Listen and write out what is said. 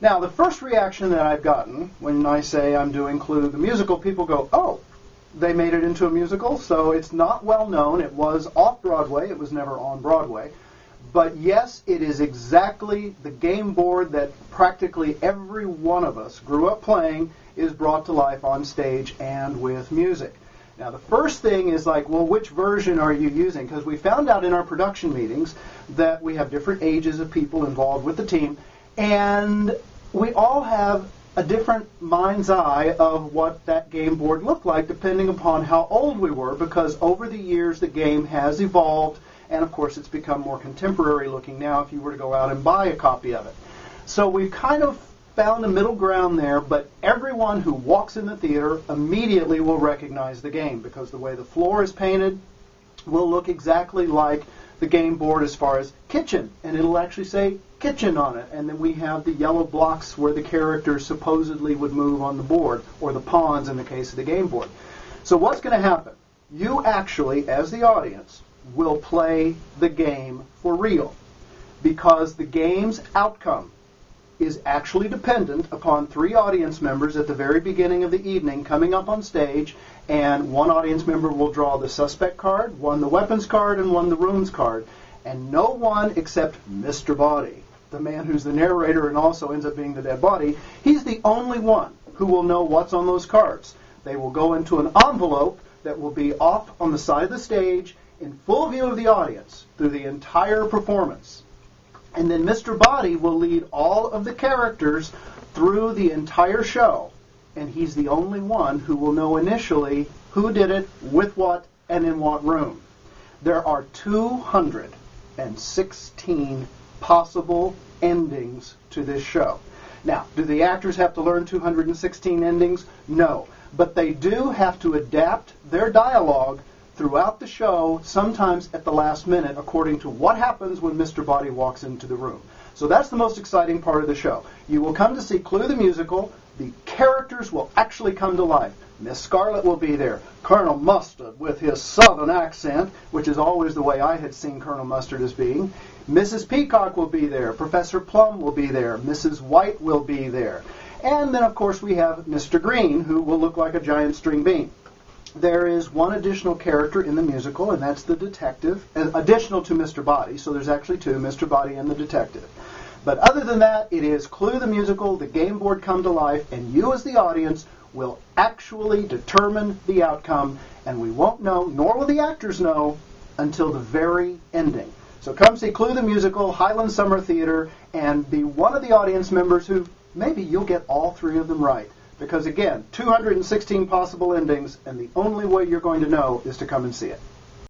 Now, the first reaction that I've gotten when I say I'm doing Clue the Musical, people go, oh, they made it into a musical, so it's not well known. It was off Broadway. It was never on Broadway. But yes, it is exactly the game board that practically every one of us grew up playing is brought to life on stage and with music. Now, the first thing is like, well, which version are you using? Because we found out in our production meetings that we have different ages of people involved with the team, and we all have a different mind's eye of what that game board looked like depending upon how old we were, because over the years the game has evolved, and of course it's become more contemporary looking now if you were to go out and buy a copy of it. So we've kind of found a middle ground there, but everyone who walks in the theater immediately will recognize the game, because the way the floor is painted will look exactly like the game board as far as kitchen, and it'll actually say kitchen on it, and then we have the yellow blocks where the characters supposedly would move on the board, or the pawns in the case of the game board. So what's going to happen? You actually, as the audience, will play the game for real, because the game's outcome is actually dependent upon 3 audience members at the very beginning of the evening coming up on stage, and one audience member will draw the suspect card, one the weapons card, and one the runes card. And no one except Mr. Body, the man who's the narrator and also ends up being the dead body, he's the only one who will know what's on those cards. They will go into an envelope that will be off on the side of the stage in full view of the audience through the entire performance. And then Mr. Body will lead all of the characters through the entire show, and he's the only one who will know initially who did it, with what, and in what room. There are 216 possible endings to this show. Now, do the actors have to learn 216 endings? No. But they do have to adapt their dialogue throughout the show, sometimes at the last minute, according to what happens when Mr. Body walks into the room. So that's the most exciting part of the show. You will come to see Clue the Musical. The characters will actually come to life. Miss Scarlet will be there. Colonel Mustard with his southern accent, which is always the way I had seen Colonel Mustard as being. Mrs. Peacock will be there. Professor Plum will be there. Mrs. White will be there. And then, of course, we have Mr. Green, who will look like a giant string bean. There is one additional character in the musical, and that's the detective, additional to Mr. Body. So there's actually 2, Mr. Body and the detective. But other than that, it is Clue the Musical, the game board come to life, and you as the audience will actually determine the outcome, and we won't know, nor will the actors know, until the very ending. So come see Clue the Musical, Highland Summer Theatre, and be one of the audience members who maybe you'll get all 3 of them right. Because again, 216 possible endings, and the only way you're going to know is to come and see it.